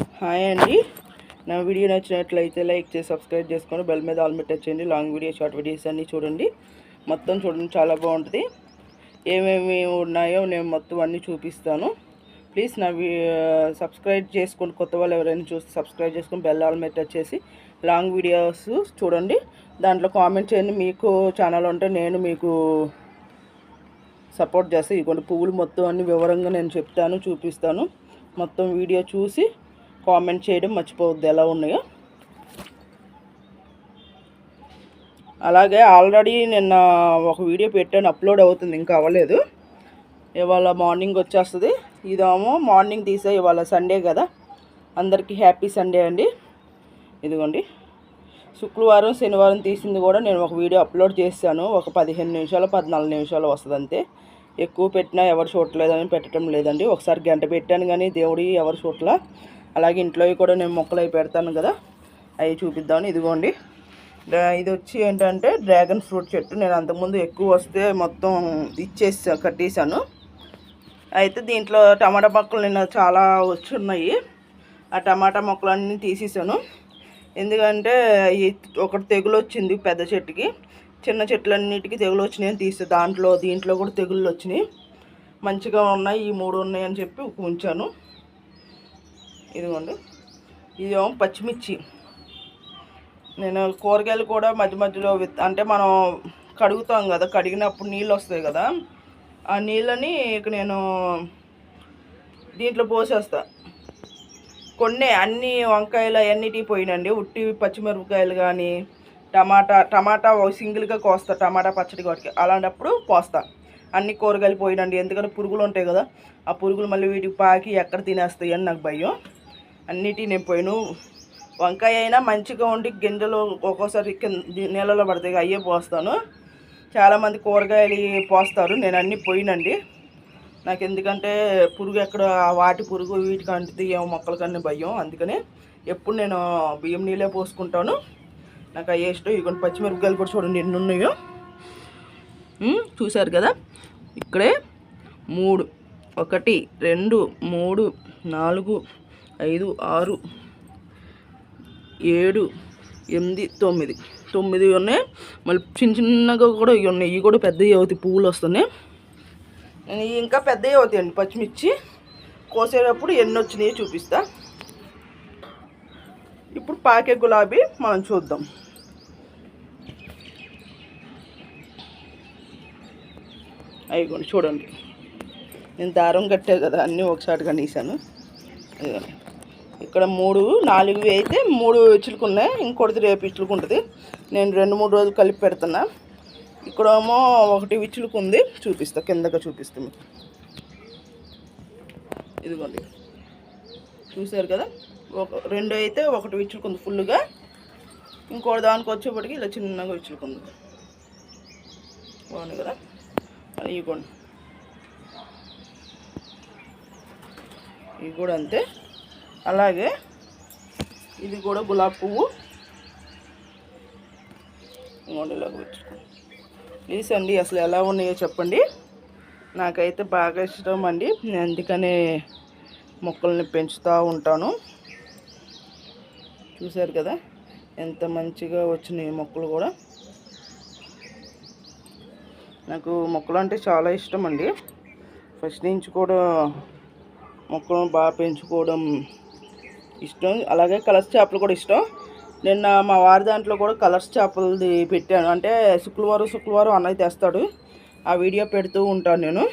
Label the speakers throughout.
Speaker 1: Hi అండి. నా video నచ్చినట్లయితే లైక్ చేసి సబ్స్క్రైబ్ చేసుకొని బెల్ మీద ఆల్ టచ్ చేయండి. లాంగ్ వీడియో షార్ట్ వీడియోస్ అన్నీ చూడండి. మొత్తం చూడండి, చాలా బాగుంటుంది. ఏమేమి ఉన్నాయో నేను మొత్తం అన్నీ చూపిస్తాను. ప్లీజ్ నా సబ్స్క్రైబ్ చేసుకొని కొత్త వాళ్ళు ఎవరైనా చూస్తే సబ్స్క్రైబ్ చేసుకొని బెల్ ఆల్ మీద టచ్ చేసి లాంగ్ వీడియోస్ చూడండి. దాంట్లో కామెంట్ చేయండి. మీకు ఛానల్ ఉంటే నేను మీకు సపోర్ట్ చేస్తే ఇటువంటి పువ్వులు మొత్తం అన్ని వివరంగా నేను చెప్తాను, చూపిస్తాను. మొత్తం వీడియో చూసి కామెంట్ చేయడం మర్చిపోవద్దు ఎలా ఉన్నాయో. అలాగే ఆల్రెడీ నిన్న ఒక వీడియో పెట్టాను, అప్లోడ్ అవుతుంది, ఇంకా అవ్వలేదు. ఇవాళ మార్నింగ్ వచ్చేస్తుంది. ఇదేమో మార్నింగ్ తీసే, ఇవాళ సండే కదా, అందరికీ హ్యాపీ సండే అండి. ఇదిగోండి, శుక్రవారం శనివారం తీసింది కూడా నేను ఒక వీడియో అప్లోడ్ చేశాను. ఒక 15 నిమిషాలు 14 నిమిషాలు వస్తుంది అంతే. ఎక్కువ పెట్టినా ఎవరు చూడలేదని పెట్టడం లేదండి. ఒకసారి గంట పెట్టాను కానీ దేవుడి ఎవరు చూడలా. అలాగే ఇంట్లో కూడా నేను మొక్కలు అవి పెడతాను కదా, అవి చూపిద్దామని. ఇదిగోండి, ఇది వచ్చి ఏంటంటే డ్రాగన్ ఫ్రూట్ చెట్టు. నేను అంతకుముందు ఎక్కువ వస్తే మొత్తం కట్టేశాను. అయితే దీంట్లో టమాటా మొక్కలు నిన్న చాలా వచ్చున్నాయి. ఆ టమాటా మొక్కలన్నీ తీసేసాను. ఎందుకంటే ఒకటి తెగులు వచ్చింది పెద్ద చెట్టుకి, చిన్న చెట్లన్నిటికీ తెగులు వచ్చినాయని తీస్తే దీంట్లో కూడా తెగుళ్ళు వచ్చినాయి. మంచిగా ఉన్నాయి, ఈ 3 ఉన్నాయని చెప్పి ఉంచాను. ఇదిగోండి, ఇదేమో పచ్చిమిర్చి. నేను కూరగాయలు కూడా మధ్య మధ్యలో అంటే మనం కడుగుతాం కదా, కడిగినప్పుడు నీళ్ళు వస్తాయి కదా, ఆ నీళ్ళని ఇక నేను దీంట్లో పోసేస్తా. కొన్ని అన్ని వంకాయలు అవన్నిటికి పోయినండి. ఉట్టి పచ్చిమిరపకాయలు కానీ టమాటా సింగిల్గా కోస్తా, టమాటా పచ్చడి వాటికి. అలాంటప్పుడు పోస్తా. అన్ని కూరగాయలు పోయినండి, ఎందుకంటే పురుగులు ఉంటాయి కదా, ఆ పురుగులు మళ్ళీ వీటికి పాకి ఎక్కడ తినేస్తాయి అని నాకు భయం. అన్నిటికీ నేను పోయిను. వంకాయ అయినా మంచిగా ఉండి గింజలు ఒక్కోసారి నీళ్ళలో పడతాయి, అయ్యే పోస్తాను. చాలామంది కూరగాయలు పోస్తారు, నేను అన్నీ పోయినండి. నాకు ఎందుకంటే పురుగు ఎక్కడ వాటి పురుగు వీటికి అంటుతుంది ఏమో మొక్కలకన్నీ భయం. అందుకని ఎప్పుడు నేను బియ్యం నీళ్ళే పోసుకుంటాను. నాకు అవి ఇష్టం. ఇక పచ్చిమిరపకాయలు కూడా చూడండి ఎన్ని ఉన్నాయో, చూశారు కదా. ఇక్కడే 3, 1, 2, 3, 4, 5, 6, 7, 8, 9 ఉన్నాయి. మళ్ళీ చిన్నగా కూడా ఇవి ఉన్నాయి. ఇవి కూడా పెద్దవి అవుతాయి, పువ్వులు వస్తున్నాయి. ఇంకా పెద్దవి అవుతాయండి పచ్చిమిర్చి. కోసేటప్పుడు ఎన్ని వచ్చినాయో చూపిస్తా. ఇప్పుడు పాకే గులాబీ మనం చూద్దాం. అవి చూడండి, నేను దారం కట్టే కదా, అన్నీ ఒకసారి కనీసాను. ఇక్కడ 3, 4 అయితే 3 ఇచ్చులుకున్నాయి, ఇంకోటిది రేపు ఇచ్చులుకుంటుంది. నేను 2-3 రోజులు కలిపి పెడుతున్నా. ఇక్కడేమో 1 విచ్చులకు ఉంది, చూపిస్తా, కిందగా చూపిస్తా మీకు. ఇదిగోండి, చూసారు కదా. 2 అయితే 1 విచ్చులకు ఉంది ఫుల్గా, ఇంకోటి దానికి వచ్చేప్పటికి ఇలా చిన్నగా విచ్చులకు ఉంది. బాగుంది కదా. ఇవ్వండి, ఇవి కూడా అంతే. అలాగే ఇది కూడా గులాబీ పువ్వు. ఇంకోటి ఇలాగ పెట్టుకోండి. ప్లీజ్ అండి, అసలు ఎలా ఉన్నాయో చెప్పండి. నాకైతే బాగా ఇష్టం అండి, నేను అందుకనే మొక్కల్ని పెంచుతూ ఉంటాను. చూశారు కదా ఎంత మంచిగా వచ్చినాయి మొక్కలు కూడా. నాకు మొక్కలు అంటే చాలా ఇష్టం అండి. ఫస్ట్ నుంచి కూడా మొక్కలను బాగా పెంచుకోవడం ఇష్టం. అలాగే కలర్స్ చేపలు కూడా ఇష్టం. నిన్న మా వారి దాంట్లో కూడా కలర్స్ చేపలది పెట్టాను. అంటే శుక్రవారం అన్నయ్య తెస్తాడు, ఆ వీడియో పెడుతూ ఉంటాను నేను.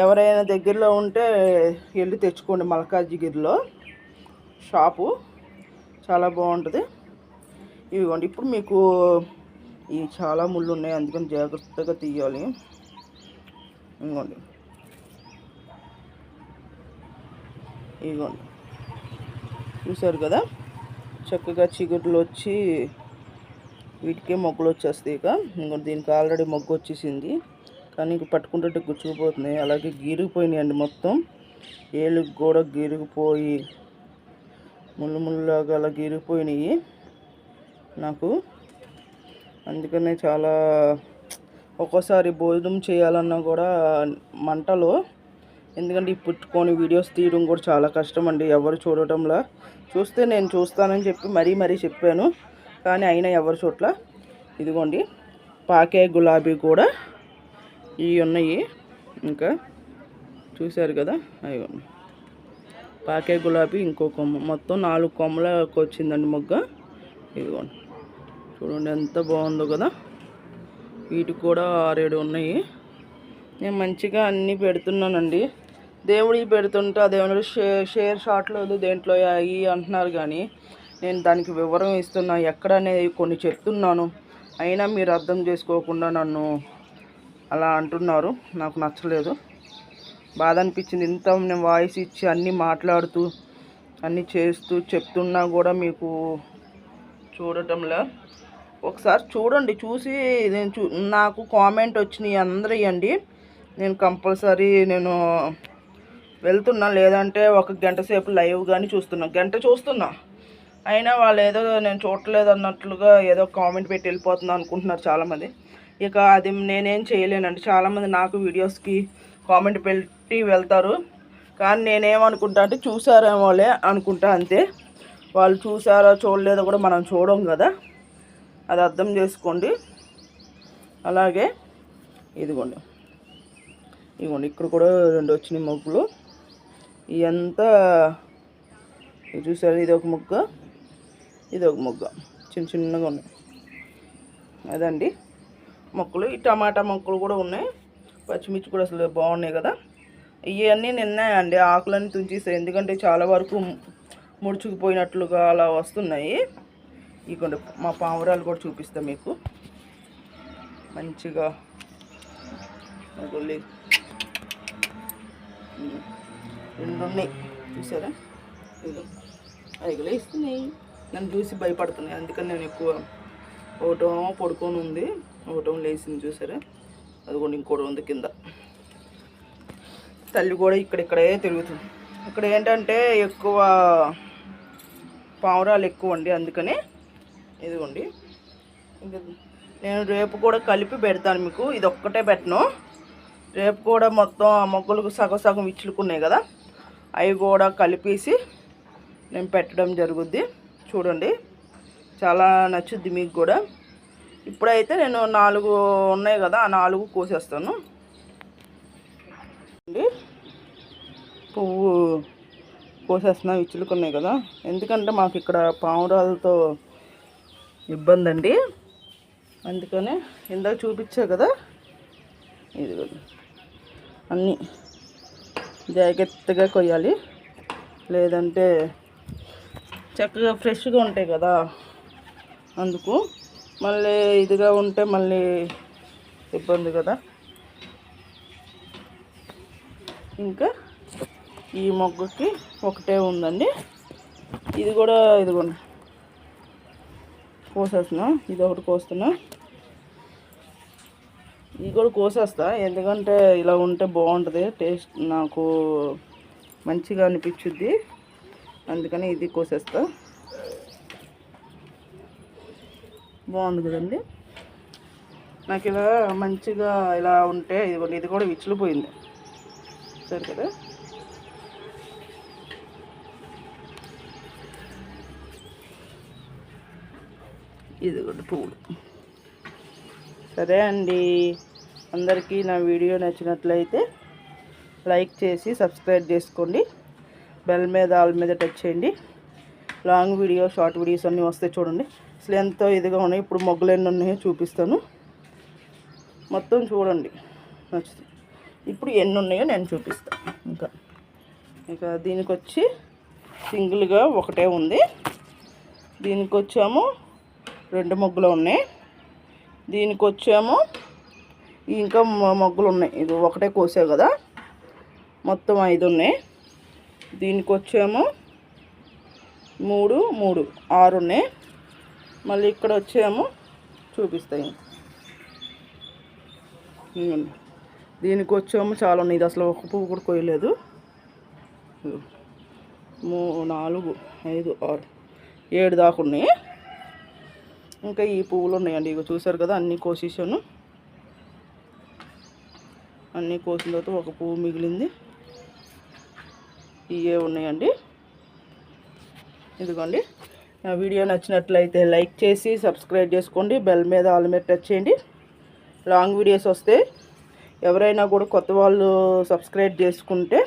Speaker 1: ఎవరైనా దగ్గరలో ఉంటే వెళ్ళి తెచ్చుకోండి. మల్కాజ్గిరిలో షాపు చాలా బాగుంటుంది. ఇవిగోండి, ఇప్పుడు మీకు ఇవి చాలా ముళ్ళు ఉన్నాయి, అందుకని జాగ్రత్తగా తీయాలి. ఇదిగోండి, ఇదిగోండి, చూసారు కదా. చక్కగా చిగుర్లు వచ్చి వీటికే మొగ్గలు వచ్చేస్తాయి. ఇంకోటి దీనికి ఆల్రెడీ మొగ్గు వచ్చేసింది, కానీ ఇంక పట్టుకుంటుంటే గుచ్చుకుపోతున్నాయి. అలాగే గీరిగిపోయినాయండి మొత్తం. ఏళ్ళకి కూడా గీరిగిపోయి ముళ్ళులాగా అలా గీరిగిపోయినాయి నాకు. అందుకనే ఒక్కోసారి భోజనం చేయాలన్నా కూడా మంటలో ఎందుకంటే ఈ పుట్టుకొని వీడియోస్ తీయడం కూడా చాలా కష్టం అండి. ఎవరు చూడటంలా. చూస్తే నేను చూస్తానని చెప్పి మరీ చెప్పాను, కానీ అయినా ఎవరు చూడట్లా. ఇదిగోండి పాకే గులాబీ కూడా ఇవి ఉన్నాయి. ఇంకా చూశారు కదా, అయ్యో పాకే గులాబీ ఇంకో కొమ్మ, మొత్తం 4 కొమ్మలకు వచ్చిందండి మొగ్గ. ఇదిగోండి చూడండి ఎంత బాగుందో కదా. వీటికి కూడా 6-7 ఉన్నాయి. నేను మంచిగా అన్నీ పెడుతున్నానండి. దేవుడికి పెడుతుంటే అదేమన్నా షేర్ షాట్లో దేంట్లో అయ్యి అంటున్నారు, కానీ నేను దానికి వివరం ఇస్తున్నా ఎక్కడనేది కొన్ని చెప్తున్నాను. అయినా మీరు అర్థం చేసుకోకుండా నన్ను అలా అంటున్నారు. నాకు నచ్చలేదు, బాధ అనిపించింది. ఇంత నేను వాయిస్ ఇచ్చి అన్నీ మాట్లాడుతూ అన్నీ చేస్తూ చెప్తున్నా కూడా మీకు చూడటంలా. ఒకసారి చూడండి, చూసి నేను నాకు కామెంట్ వచ్చినాయి అందరూ ఇవ్వండి. నేను కంపల్సరీ నేను వెళ్తున్నా, లేదంటే 1 గంట సేపు లైవ్ కానీ గంట చూస్తున్నా. అయినా వాళ్ళు ఏదో నేను చూడలేదు అన్నట్లుగా ఏదో కామెంట్ పెట్టి వెళ్ళిపోతున్నా అనుకుంటున్నారు చాలామంది. ఇక అది నేనేం చేయలేనండి. చాలామంది నాకు వీడియోస్కి కామెంట్ పెట్టి వెళ్తారు, కానీ నేనేమనుకుంటా అంటే చూసారేమోలే అనుకుంటా, అంతే. వాళ్ళు చూసారో చూడలేదో కూడా మనం చూడం కదా, అది అర్థం చేసుకోండి. అలాగే ఇదిగోండి ఇక్కడ కూడా 2 వచ్చినాయి మొగ్గలు. ఇదంతా చూసారు, ఇది ఒక మొగ్గ, ఇది ఒక మొగ్గ, చిన్నగా ఉన్నాయి. అదండి మొక్కలు. ఈ టమాటా మొక్కలు కూడా ఉన్నాయి, పచ్చిమిర్చి కూడా అసలు బాగున్నాయి కదా. ఇవన్నీ నిన్నాయండి, ఆకులన్నీ తుంచేసాయి. ఎందుకంటే చాలా వరకు ముడుచుకుపోయినట్లుగా అలా వస్తున్నాయి. ఇదిగోండి మా పావురాలు కూడా చూపిస్తాను మీకు మంచిగా. 2 ఉన్నాయి చూసారా, అవి ఇస్తున్నాయి. నన్ను చూసి భయపడుతున్నాయి, అందుకని నేను ఎక్కువ. ఒకటేమో పడుకొని ఉంది, ఒకటేమో లేచింది చూసారా. అదిగోండి ఇంకోటి ఉంది కింద. తల్లి కూడా ఇక్కడే తిరుగుతుంది. ఇక్కడ ఏంటంటే ఎక్కువ పావురాలు ఎక్కువ అండి, అందుకని. ఇదిగోండి నేను రేపు కూడా కలిపి పెడతాను మీకు, ఇది ఒక్కటే పెట్టను. రేపు కూడా మొత్తం ఆ మొక్కలకు సగం ఇచ్చులుకున్నాయి కదా, అవి కూడా కలిపేసి నేను పెట్టడం జరుగుద్ది. చూడండి చాలా నచ్చుద్ది మీకు కూడా. ఇప్పుడైతే నేను 4 ఉన్నాయి కదా, ఆ 4 కోసేస్తాను. పువ్వు కోసేస్తున్నాం, ఇచ్చులుకున్నాయి కదా. ఎందుకంటే మాకు ఇక్కడ పావురాలతో ఇబ్బంది అండి, అందుకనే ఇందాక చూపించా కదా. ఇది అన్నీ జాగ్రత్తగా కొయ్యాలి, లేదంటే చక్కగా ఫ్రెష్గా ఉంటాయి కదా, అందుకు. మళ్ళీ ఇదిగా ఉంటే మళ్ళీ ఇబ్బంది కదా. ఇంకా ఈ మొగ్గకి ఒకటే ఉందండి, ఇది కూడా ఇదిగోండి కోసేస్తున్నా. ఇది ఒకటి కోస్తున్నా, ఇది కూడా కోసేస్తా. ఎందుకంటే ఇలా ఉంటే బాగుంటుంది, టేస్ట్ నాకు మంచిగా అనిపించుద్ది, అందుకని ఇది కోసేస్తా. బాగుంది కదండి. నాకు ఇలా మంచిగా ఇలా ఉంటే ఇది కూడా విచ్చులిపోయింది సరే కదా. ఇది కూడా పువ్వులు. సరే అండి, అందరికీ నా వీడియో నచ్చినట్లయితే లైక్ చేసి సబ్స్క్రైబ్ చేసుకోండి. బెల్ మీద ఆల్ మీద టచ్ చేయండి. లాంగ్ వీడియో షార్ట్ వీడియోస్ అన్నీ వస్తాయి చూడండి. అసలు ఎంతో ఇదిగా ఉన్నాయి. ఇప్పుడు మొగ్గలు ఎన్ని ఉన్నాయో చూపిస్తాను, మొత్తం చూడండి నచ్చుతుంది. ఇప్పుడు ఎన్ని ఉన్నాయో నేను చూపిస్తాను. ఇంకా దీనికి వచ్చి సింగిల్గా ఒకటే ఉంది. దీనికి వచ్చాము 2 మొగ్గలు ఉన్నాయి. దీనికి వచ్చాము ఇంకా మొగ్గలు ఉన్నాయి. ఇది ఒకటే కోసే కదా, మొత్తం 5 ఉన్నాయి. దీనికి వచ్చాము 3, 6 ఉన్నాయి. మళ్ళీ ఇక్కడ వచ్చాము చూపిస్తాయి. దీనికి వచ్చాము చాలా ఉన్నాయి. ఇది అసలు ఒక పువ్వు కూడా కోయలేదు. 3, 4, 5, 6, 7 దాకా ఉన్నాయి. ఇంకా ఈ పువ్వులు ఉన్నాయండి, ఇక చూసారు కదా. అన్నీ కోసేసాను. అన్నీ కోసిన తర్వాత ఒక పువ్వు మిగిలింది. ఇవే ఉన్నాయండి. ఇదిగోండి. నా వీడియో నచ్చినట్లయితే లైక్ చేసి సబ్స్క్రైబ్ చేసుకోండి. బెల్ మీద ఆల్ మీద టచ్ చేయండి. లాంగ్ వీడియోస్ వస్తే ఎవరైనా కూడా కొత్త వాళ్ళు సబ్స్క్రైబ్ చేసుకుంటే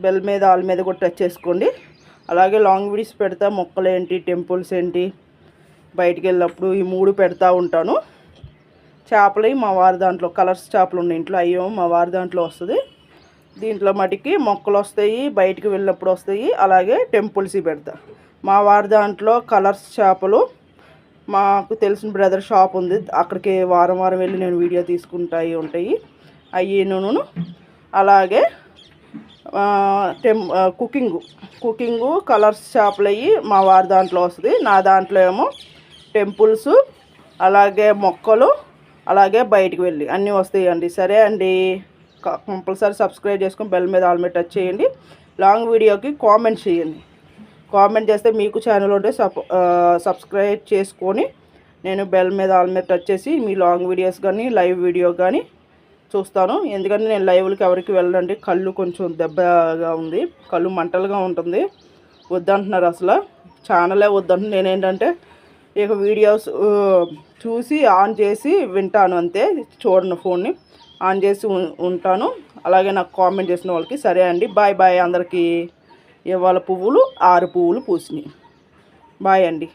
Speaker 1: బెల్ మీద ఆల్ మీద కూడా టచ్ చేసుకోండి. అలాగే లాంగ్ వీడియోస్ పెడతా, మొక్కలు ఏంటి, టెంపుల్స్ ఏంటి, బయటికి వెళ్ళినప్పుడు ఈ 3 పెడతా ఉంటాను. చేపలు మా వారి దాంట్లో కలర్స్ చేపలు ఉన్నాయి ఇంట్లో, అయ్యో మా వారి దాంట్లో వస్తుంది. దీంట్లో మటుకి మొక్కలు వస్తాయి, బయటికి వెళ్ళినప్పుడు వస్తాయి. అలాగే టెంపుల్స్ పెడతా. మా వారి దాంట్లో కలర్స్ చేపలు మాకు తెలిసిన బ్రదర్ షాప్ ఉంది, అక్కడికి వారం వారం వెళ్ళి నేను వీడియో తీసుకుంటాయి ఉంటాయి అయ్యి. అలాగే కుకింగు కలర్స్ చేపలు అయ్యి మా వారి దాంట్లో వస్తుంది. నా దాంట్లో ఏమో టెంపుల్స్, అలాగే మొక్కలు, అలాగే బయటికి వెళ్ళి అన్నీ వస్తాయండి. సరే అండి, కంపల్సరీ సబ్స్క్రైబ్ చేసుకొని బెల్ మీద ఆల్ మీద టచ్ చేయండి. లాంగ్ వీడియోకి కామెంట్ చేయండి. కామెంట్ చేస్తే మీకు ఛానల్ ఉంటే సబ్స్క్రైబ్ చేసుకొని నేను బెల్ మీద ఆల్ మీద టచ్ చేసి మీ లాంగ్ వీడియోస్ కానీ లైవ్ వీడియో కానీ చూస్తాను. ఎందుకంటే నేను లైవ్లకి ఎవరికి వెళ్ళండి, కళ్ళు కొంచెం దెబ్బగా ఉంది, కళ్ళు మంటలుగా ఉంటుంది, వద్దంటున్నారు. అసలు ఛానలే వద్దంటున్నారు. నేనేంటంటే ఇక వీడియోస్ చూసి ఆన్ చేసి వింటాను అంతే, చూడను, ఫోన్ని ఆన్ చేసి ఉంటాను. అలాగే నాకు కామెంట్ చేసిన వాళ్ళకి సరే అండి, బాయ్ బాయ్ అందరికీ. ఇవాళ పువ్వులు 6 పువ్వులు పూసినాయి. బాయ్ అండి.